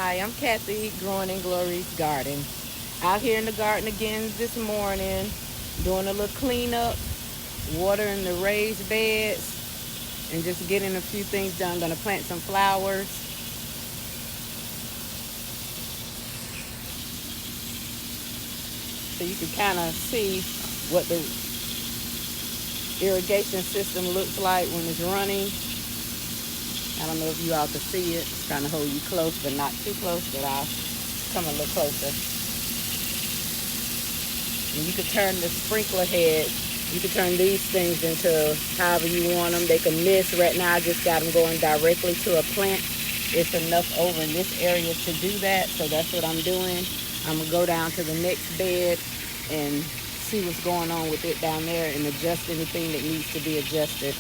Hi, I'm Kathy, growing in Glories Garden. Out here in the garden again this morning, doing a little cleanup, watering the raised beds, and just getting a few things done. I'm gonna plant some flowers. So you can kind of see what the irrigation system looks like when it's running. I don't know if you all can see it. It's trying to hold you close, but not too close, but I'll come a little closer. And you can turn the sprinkler head. You can turn these things into however you want them. They can mist. Right now I just got them going directly to a plant. It's enough over in this area to do that, so that's what I'm doing. I'm going to go down to the next bed and see what's going on with it down there and adjust anything that needs to be adjusted.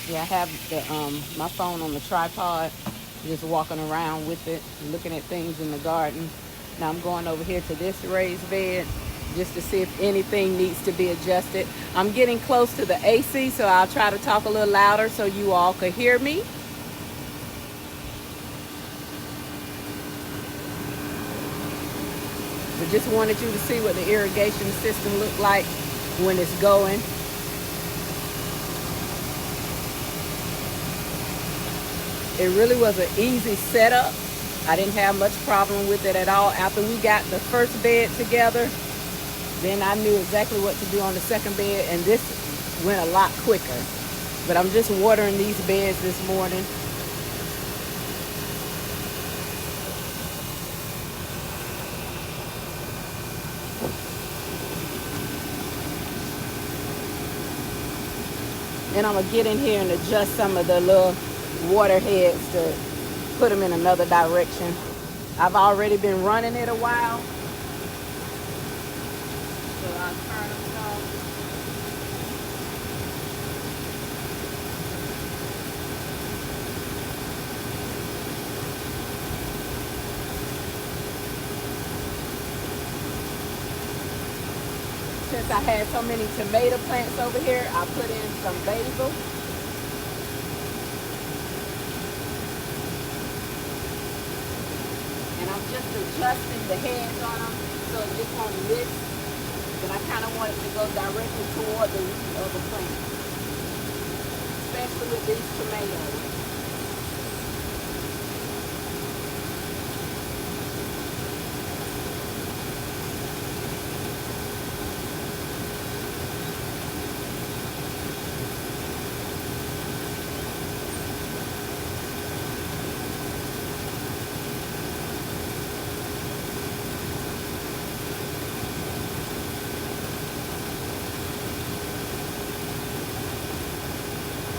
Yeah, I have my phone on the tripod, just walking around with it, looking at things in the garden. Now I'm going over here to this raised bed just to see if anything needs to be adjusted. I'm getting close to the AC, so I'll try to talk a little louder so you all could hear me. But just wanted you to see what the irrigation system looked like when it's going. It really was an easy setup. I didn't have much problem with it at all. After we got the first bed together, then I knew exactly what to do on the second bed, and this went a lot quicker. But I'm just watering these beds this morning. And I'm gonna get in here and adjust some of the little water heads to put them in another direction. I've already been running it a while, so I'll turn them off. Since I had so many tomato plants over here, I put in some basil. And I'm just adjusting the heads on them so it just won't mist. But I kind of want it to go directly toward the root of the plant, especially with these tomatoes.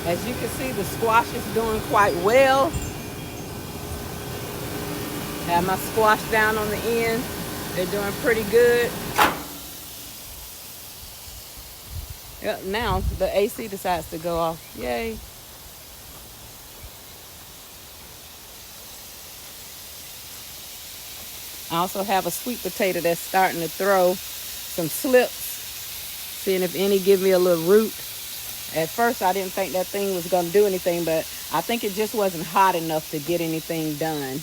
As you can see, the squash is doing quite well. Have my squash down on the end. They're doing pretty good. Yep, now the AC decides to go off. Yay. I also have a sweet potato that's starting to throw some slips, seeing if any give me a little root. At first, I didn't think that thing was going to do anything, but I think it just wasn't hot enough to get anything done.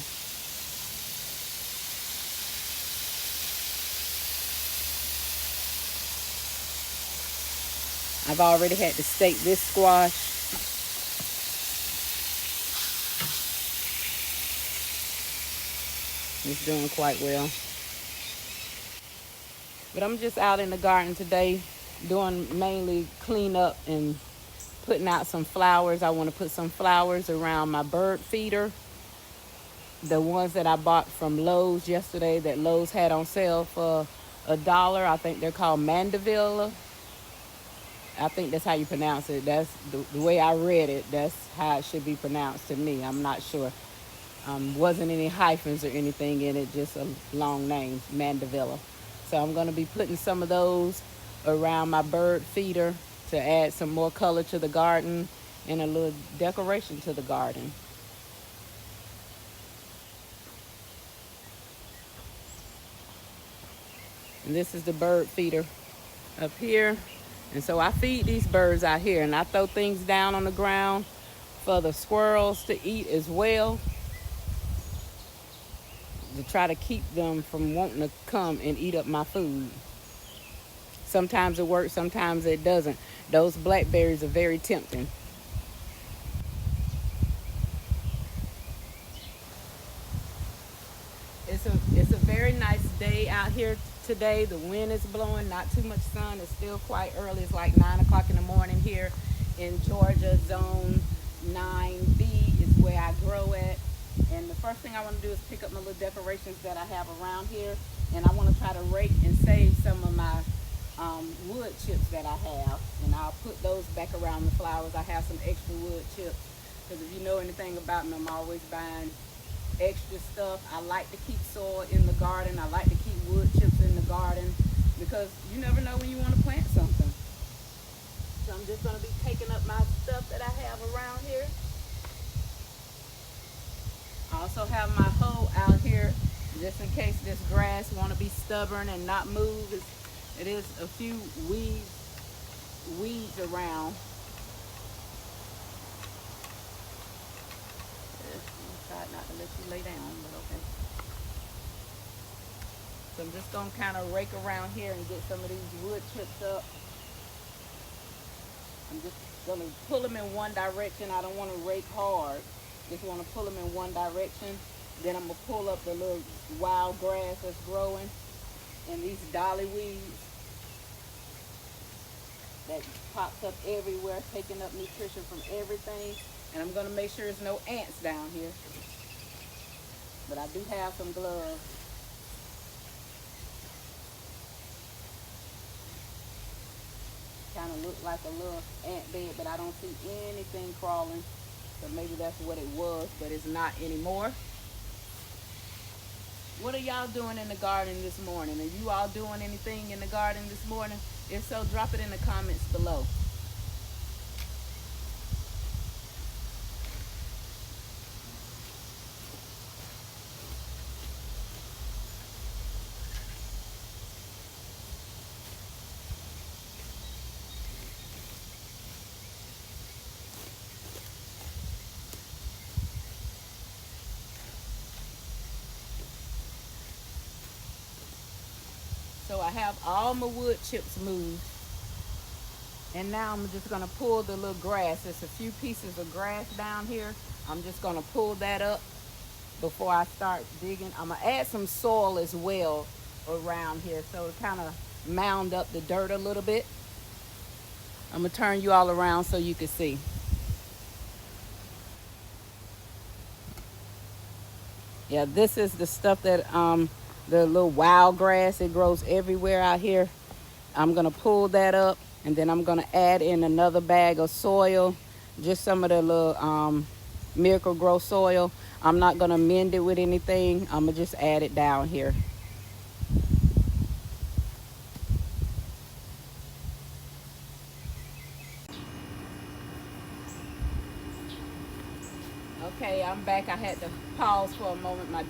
I've already had to stake this squash. It's doing quite well. But I'm just out in the garden today doing mainly cleanup and putting out some flowers. I want to put some flowers around my bird feeder. The ones that I bought from Lowe's yesterday that Lowe's had on sale for $1. I think they're called mandevilla. I think that's how you pronounce it. That's the way I read it. That's how it should be pronounced to me. I'm not sure. Wasn't any hyphens or anything in it, just a long name, mandevilla. So I'm going to be putting some of those around my bird feeder to add some more color to the garden and a little decoration to the garden. And this is the bird feeder up here. And so I feed these birds out here, and I throw things down on the ground for the squirrels to eat as well, to try to keep them from wanting to come and eat up my food. Sometimes it works, sometimes it doesn't. Those blackberries are very tempting. It's a very nice day out here today. The wind is blowing, not too much sun. It's still quite early. It's like 9 o'clock in the morning here in Georgia. Zone 9B is where I grow at. And the first thing I want to do is pick up my little decorations that I have around here. And I want to try to rake and save some of my wood chips that I have. And I'll put those back around the flowers. I have some extra wood chips. Because if you know anything about me, I'm always buying extra stuff. I like to keep soil in the garden. I like to keep wood chips in the garden because you never know when you want to plant something. So I'm just going to be taking up my stuff that I have around here. I also have my hoe out here just in case this grass want to be stubborn and not move. It is a few weeds around. Not to let you lay down, but okay. So I'm just gonna kind of rake around here and get some of these wood chips up. I'm just gonna pull them in one direction. I don't want to rake hard. Just want to pull them in one direction. Then I'm gonna pull up the little wild grass that's growing and these dolly weeds that pops up everywhere, taking up nutrition from everything. And I'm gonna make sure there's no ants down here. But I do have some gloves. Kind of look like a little ant bed, but I don't see anything crawling. So maybe that's what it was, but it's not anymore. What are y'all doing in the garden this morning? Are you all doing anything in the garden this morning? If so, drop it in the comments below. So I have all my wood chips moved. And now I'm just gonna pull the little grass. There's a few pieces of grass down here. I'm just gonna pull that up before I start digging. I'm gonna add some soil as well around here so it kind of mound up the dirt a little bit. I'm gonna turn you all around so you can see. Yeah, this is the stuff that the little wild grass, it grows everywhere out here. I'm gonna pull that up and then I'm gonna add in another bag of soil, just some of the little Miracle Grow soil. I'm not gonna mend it with anything. I'm gonna just add it down here. Okay, I'm back. I had to pause for a moment. My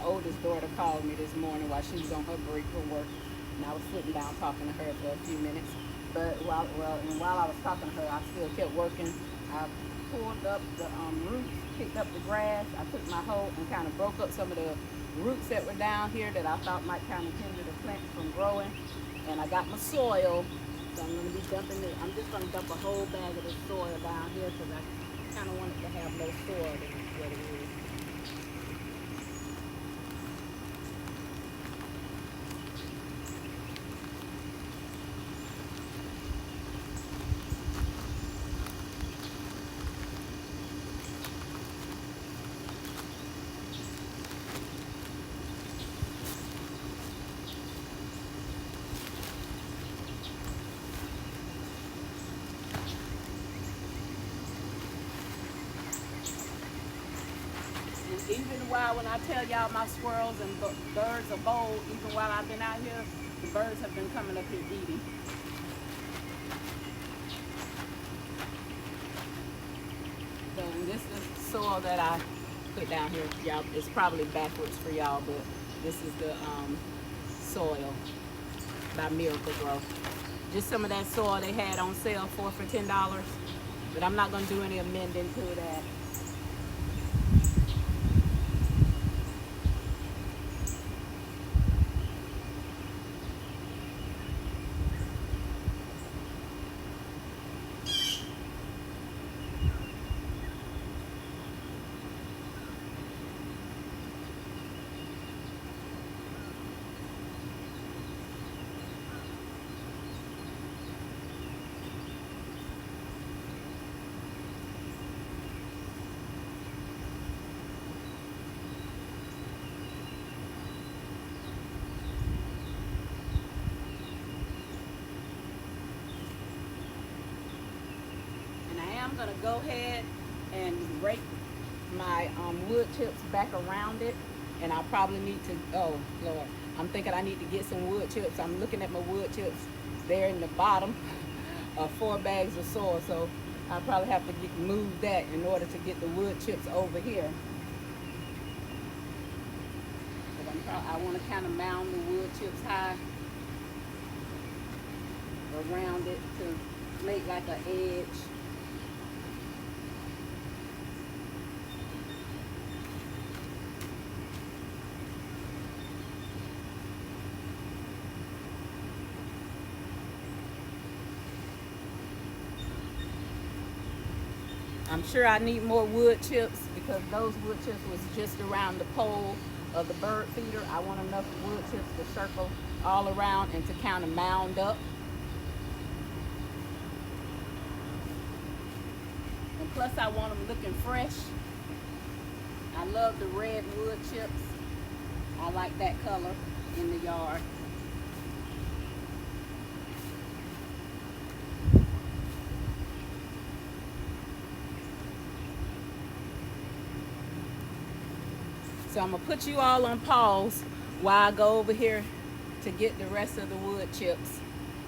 oldest daughter, called me this morning while she was on her break from work, and I was sitting down talking to her for a few minutes. But while I was talking to her, I still kept working. I pulled up the roots, picked up the grass. I took my hoe and kind of broke up some of the roots that were down here that I thought might kind of hinder the plant from growing. And I got my soil, so I'm going to be dumping it. I'm just going to dump a whole bag of this soil down here because I kind of want it to have no soil. This is what it is. Even when I tell y'all my squirrels and birds are bold, even while I've been out here, the birds have been coming up here eating. So this is soil that I put down here. Y'all, it's probably backwards for y'all, but this is the soil by Miracle Grow. Just some of that soil they had on sale for $10. but I'm not going to do any amending to that. I'm going to go ahead and rake my wood chips back around it, and I probably need to, oh Lord, I'm thinking I need to get some wood chips. I'm looking at my wood chips there in the bottom of 4 bags of soil, so I probably have to move that in order to get the wood chips over here. I want to kind of mound the wood chips high around it to make like an edge. I'm sure I need more wood chips because those wood chips was just around the pole of the bird feeder. I want enough wood chips to circle all around and to kind of mound up. And plus I want them looking fresh. I love the red wood chips. I like that color in the yard. So I'm gonna put you all on pause while I go over here to get the rest of the wood chips.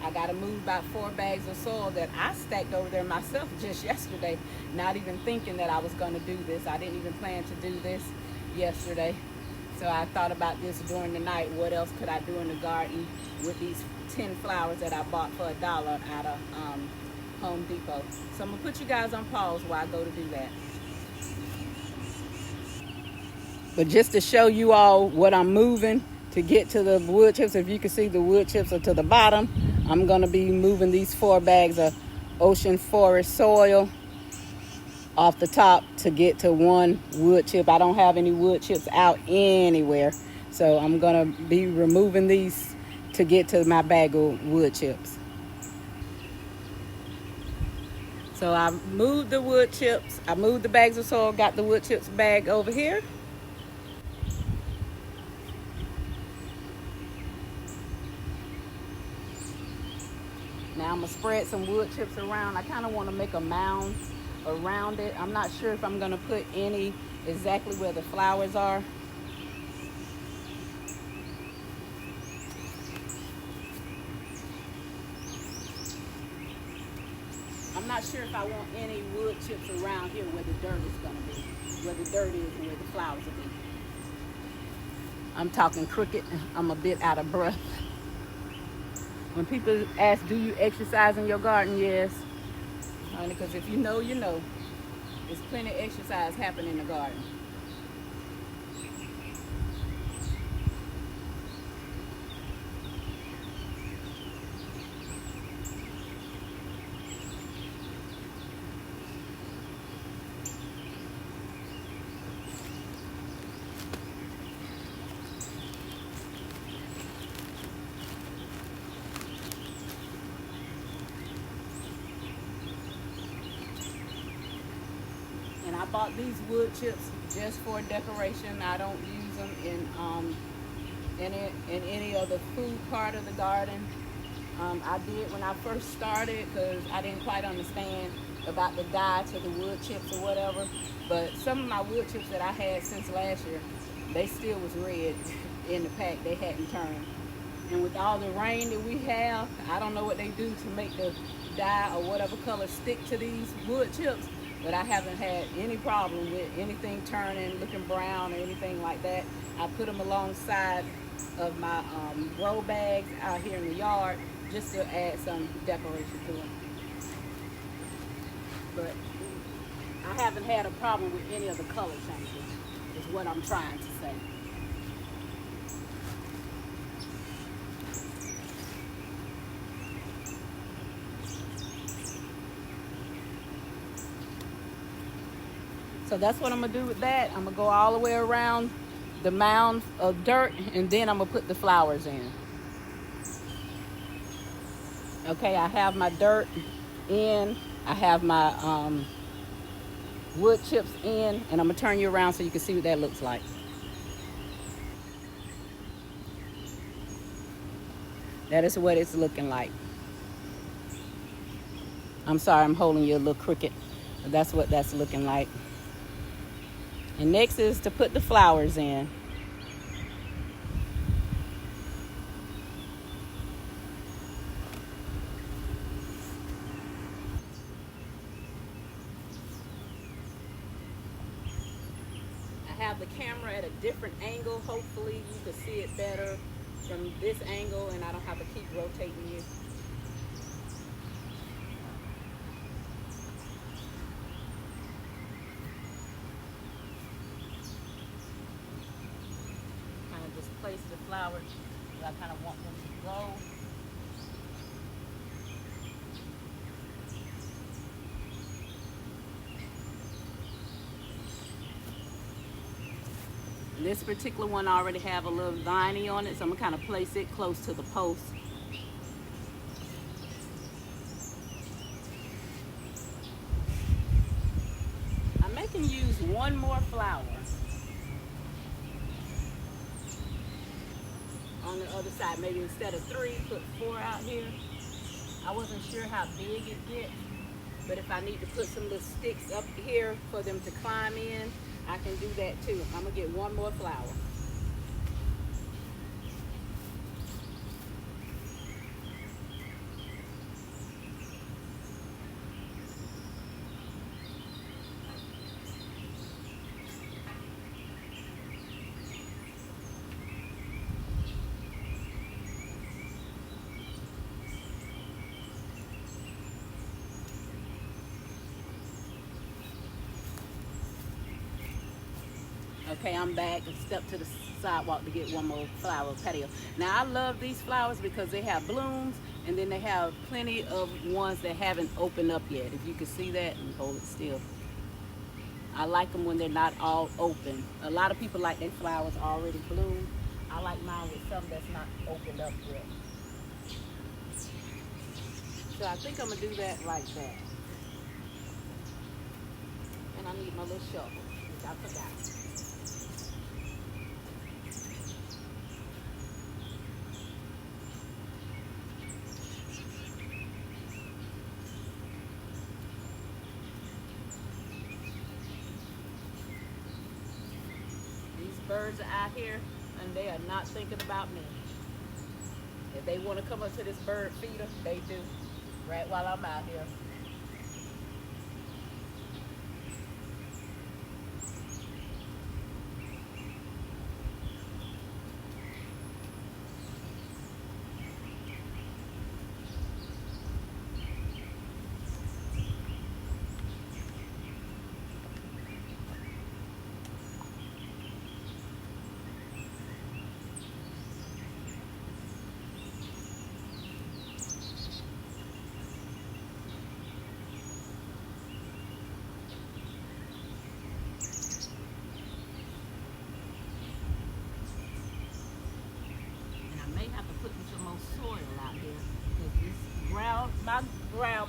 I gotta move about 4 bags of soil that I stacked over there myself just yesterday, not even thinking that I was gonna do this. I didn't even plan to do this yesterday. So I thought about this during the night. What else could I do in the garden with these 10 flowers that I bought for $1 out of Home Depot. So I'm gonna put you guys on pause while I go to do that. But just to show you all what I'm moving to get to the wood chips, if you can see the wood chips are to the bottom, I'm going to be moving these 4 bags of ocean forest soil off the top to get to 1 wood chip. I don't have any wood chips out anywhere. So I'm going to be removing these to get to my bag of wood chips. So I moved the wood chips. I moved the bags of soil, got the wood chips bag over here. Now I'm gonna spread some wood chips around. I kind of want to make a mound around it. I'm not sure if I'm gonna put any exactly where the flowers are. I'm not sure if I want any wood chips around here where the dirt is gonna be, where the dirt is and where the flowers will be. I'm talking crooked. I'm a bit out of breath. When people ask, do you exercise in your garden? Yes, honey, because if you know, you know. There's plenty of exercise happening in the garden. And I bought these wood chips just for decoration. I don't use them in any of the food part of the garden. I did when I first started because I didn't quite understand about the dye to the wood chips or whatever. But some of my wood chips that I had since last year, they still was red in the pack. They hadn't turned. And with all the rain that we have, I don't know what they do to make the dye or whatever color stick to these wood chips. But I haven't had any problem with anything turning, looking brown or anything like that. I put them alongside of my grow bags out here in the yard just to add some decoration to them. but I haven't had a problem with any of the color changes, is what I'm trying to say. So that's what I'm gonna do with that. I'm gonna go all the way around the mound of dirt, and then I'm gonna put the flowers in. Okay, I have my dirt in, I have my wood chips in, and I'm gonna turn you around so you can see what that looks like. That is what it's looking like. I'm sorry, I'm holding you a little crooked. But that's what that's looking like. And next is to put the flowers in. I have the camera at a different angle. Hopefully you can see it better from this angle, and I don't have to keep rotating you. Kind of just place the flowers where I kind of want them to go. This particular one already have a little viney on it, so I'm gonna kind of place it close to the post. I'm making use one more flower on the other side. Maybe instead of 3, put 4 out here. I wasn't sure how big it gets, but if I need to put some little sticks up here for them to climb in, I can do that too. I'm gonna get one more flower. Okay, I'm back and step to the sidewalk to get one more flower patio. Now I love these flowers because they have blooms, and then they have plenty of ones that haven't opened up yet. If you can see that, and hold it still. I like them when they're not all open. A lot of people like their flowers already bloomed. I like mine with some that's not opened up yet. So I think I'm gonna do that like that. And I need my little shovel, which I forgot. Birds are out here and they are not thinking about me. If they want to come up to this bird feeder, they do, right while I'm out here.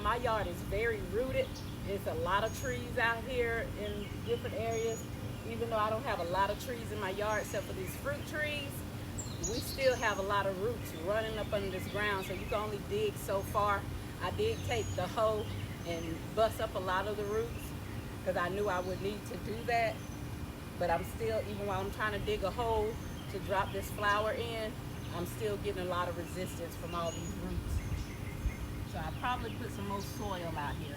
My yard is very rooted. There's a lot of trees out here in different areas. Even though I don't have a lot of trees in my yard except for these fruit trees, we still have a lot of roots running up under this ground, so you can only dig so far. I did take the hoe and bust up a lot of the roots because I knew I would need to do that. But I'm still, even while I'm trying to dig a hole to drop this flower in, I'm still getting a lot of resistance from all these roots. So I'll probably put some more soil out here.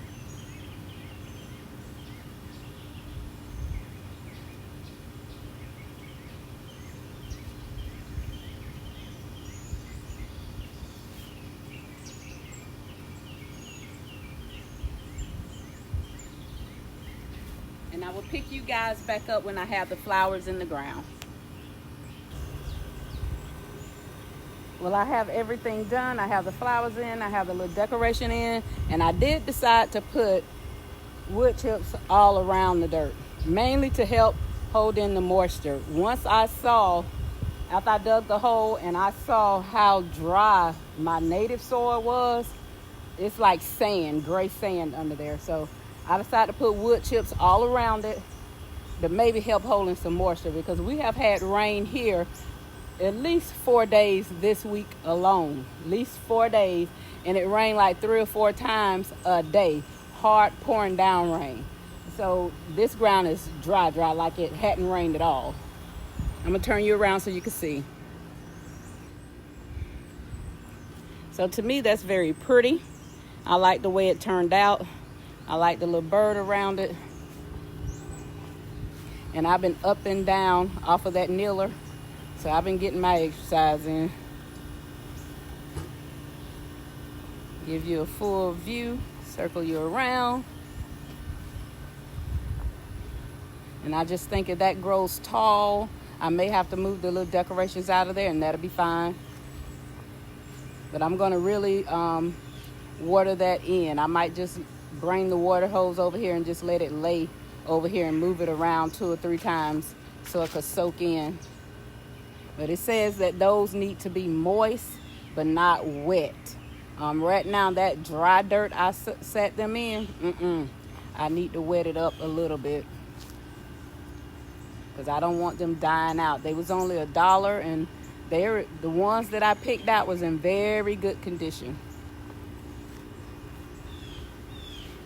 And I will pick you guys back up when I have the flowers in the ground. Well, I have everything done. I have the flowers in, I have the little decoration in, and I did decide to put wood chips all around the dirt, mainly to help hold in the moisture. Once I saw, after I dug the hole and I saw how dry my native soil was, it's like sand, gray sand under there. So I decided to put wood chips all around it to maybe help holding some moisture, because we have had rain here at least 4 days this week alone, at least 4 days, and it rained like 3 or 4 times a day, hard pouring down rain. So this ground is dry, like it hadn't rained at all. I'm gonna turn you around so you can see. So to me, that's very pretty. I like the way it turned out. I like the little bird around it. And I've been up and down off of that kneeler, so I've been getting my exercise in. Give you a full view, circle you around. And I just think if that grows tall, I may have to move the little decorations out of there, and that'll be fine. But I'm gonna really water that in. I might just bring the water hose over here and just let it lay over here and move it around 2 or 3 times so it could soak in. But it says that those need to be moist but not wet. Right now, that dry dirt I set them in, I need to wet it up a little bit, because I don't want them dying out. They was only $1, and the ones that I picked out was in very good condition.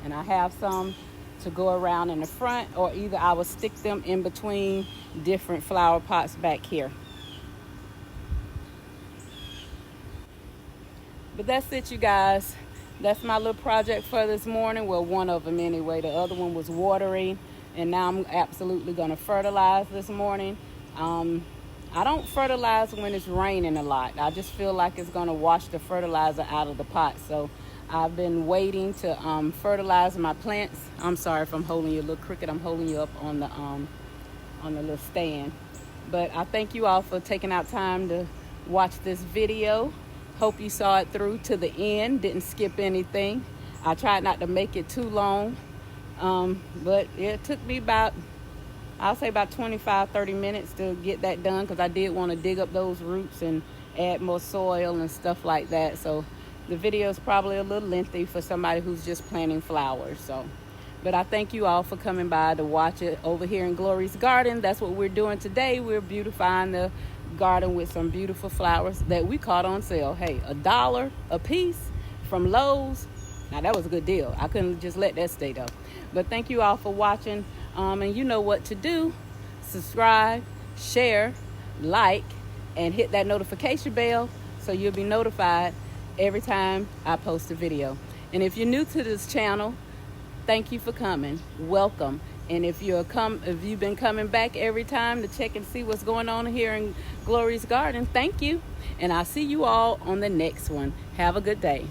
And I have some to go around in the front, or either I will stick them in between different flower pots back here. But that's it, you guys. That's my little project for this morning. Well, one of them anyway. The other one was watering, and now I'm absolutely going to fertilize this morning. I don't fertilize when it's raining a lot. I just feel like it's going to wash the fertilizer out of the pot. So I've been waiting to fertilize my plants. I'm sorry if I'm holding you a little crooked. I'm holding you up on the little stand. But I thank you all for taking out time to watch this video. Hope you saw it through to the end, didn't skip anything. I tried not to make it too long, but it took me I'll say about 25-30 minutes to get that done, because I did want to dig up those roots and add more soil and stuff like that. So the video is probably a little lengthy for somebody who's just planting flowers. But I thank you all for coming by to watch it over here in Glories Garden. That's what we're doing today. We're beautifying the garden with some beautiful flowers that we caught on sale. Hey, $1 a piece from Lowe's. Now that was a good deal. I couldn't just let that stay though. But thank you all for watching. And you know what to do. Subscribe, share, like, and hit that notification bell so you'll be notified every time I post a video. And if you're new to this channel, thank you for coming. Welcome. And if you've been coming back every time to check and see what's going on here in Glories Garden, thank you. And I'll see you all on the next one. Have a good day.